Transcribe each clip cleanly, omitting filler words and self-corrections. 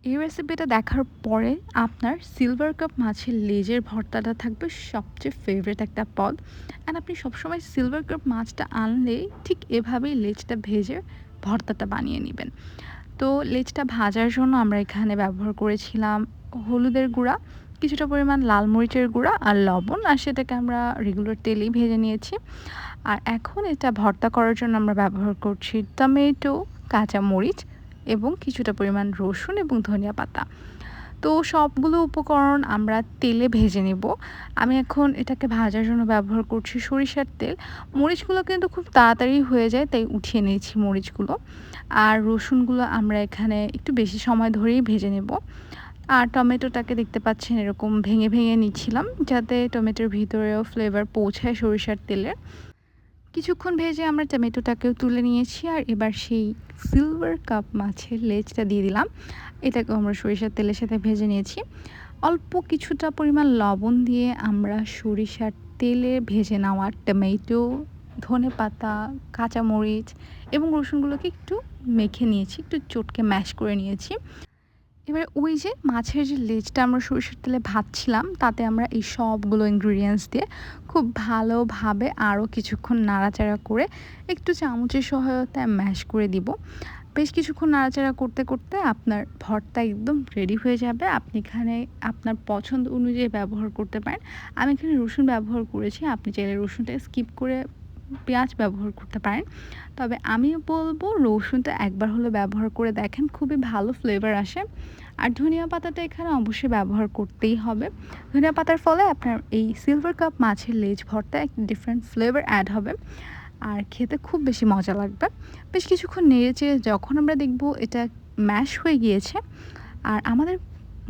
এই রেসিপিটা দেখার পরে আপনার সিলভার কাপ মাছের লেজের ভর্তাটা থাকবে সবচেয়ে ফেভারিট একটা পদ। অ্যান্ড আপনি সবসময় সিলভার কাপ মাছটা আনলেই ঠিক এভাবেই লেজটা ভেজে ভর্তাটা বানিয়ে নেবেন। তো লেজটা ভাজার জন্য আমরা এখানে ব্যবহার করেছিলাম হলুদের গুঁড়া, কিছুটা পরিমাণ লাল মরিচের গুঁড়া আর লবণ, আর সেটাকে আমরা রেগুলার তেলেই ভেজে নিয়েছি। আর এখন এটা ভর্তা করার জন্য আমরা ব্যবহার করছি টমেটো, কাঁচামরিচ এবং কিছুটা পরিমাণ রসুন এবং ধনিয়া পাতা। তো সবগুলো উপকরণ আমরা তেলে ভেজে নেব। আমি এখন এটাকে ভাজার জন্য ব্যবহার করছি সরিষার তেল। মরিচগুলো কিন্তু খুব তাড়াতাড়ি হয়ে যায়, তাই উঠিয়ে নিয়েছি মরিচগুলো। আর রসুনগুলো আমরা এখানে একটু বেশি সময় ধরেই ভেজে নেব। আর টমেটোটাকে দেখতে পাচ্ছেন এরকম ভেঙে, ভেঙে নিচ্ছিলাম যাতে টমেটোর ভিতরেও ফ্লেভার পৌঁছায় সরিষার তেলের। কিছুক্ষণ ভেজে আমরা টমেটোটাকেও তুলে নিয়েছি আর এবার সেই সিলভার কাপ মাছের লেজটা দিয়ে দিলাম। এটাকেও আমরা সরিষার তেলের সাথে ভেজে নিয়েছি। অল্প কিছুটা পরিমাণ লবণ দিয়ে আমরা সরিষার তেলে ভেজে নেওয়া টমেটো, ধনেপাতা, কাঁচামরিচ এবং রসুনগুলোকে একটু মেখে নিয়েছি, একটু চটকে ম্যাশ করে নিয়েছি। এবার ওই যে মাছের যে লেজটা আমরা সরিষার তেলে ভাজছিলাম, তাতে আমরা এই সবগুলো ইনগ্রিডিয়েন্টস দিয়ে খুব ভালোভাবে আরও কিছুক্ষণ নাড়াচাড়া করে একটু চামচের সহায়তায় ম্যাশ করে দিব। বেশ কিছুক্ষণ নাড়াচাড়া করতে করতে আপনার ভর্তা একদম রেডি হয়ে যাবে। আপনি এখানে আপনার পছন্দ অনুযায়ী ব্যবহার করতে পারেন। আমি এখানে রসুন ব্যবহার করেছি, আপনি চাইলে রসুনটা স্কিপ করে পেঁয়াজ ব্যবহার করতে পারেন। তবে আমি বলব রসুনটা একবার হলেও ব্যবহার করে দেখেন, খুবই ভালো ফ্লেভার আসে। আর ধনিয়া পাতাটা এখানে অবশ্যই ব্যবহার করতেই হবে। ধনিয়া পাতার ফলে আপনার এই সিলভার কাপ মাছের লেজ ভর্তায় একটা ডিফারেন্ট ফ্লেভার অ্যাড হবে আর খেতে খুব বেশি মজা লাগবে। বেশ কিছুক্ষণ নেড়েচেড়ে যখন আমরা দেখব এটা ম্যাশ হয়ে গিয়েছে আর আমাদের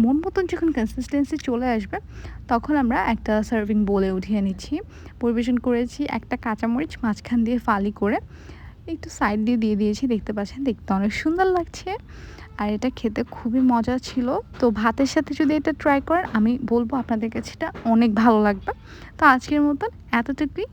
মন মতন যখন কনসিস্টেন্সি চলে আসবে, তখন আমরা একটা সার্ভিং বোলে উঠিয়ে নিচ্ছি। পরিবেশন করেছি একটা কাঁচামরিচ মাঝখান দিয়ে ফালি করে, একটু সাইড দিয়ে দিয়ে দিয়েছি, দেখতে পাচ্ছেন দেখতে অনেক সুন্দর লাগছে। আর এটা খেতে খুবই মজা ছিল। তো ভাতের সাথে যদি এটা ট্রাই করেন, আমি বলব আপনাদের কাছে এটা অনেক ভালো লাগবে। তো আজকের মতন এতটুকুই।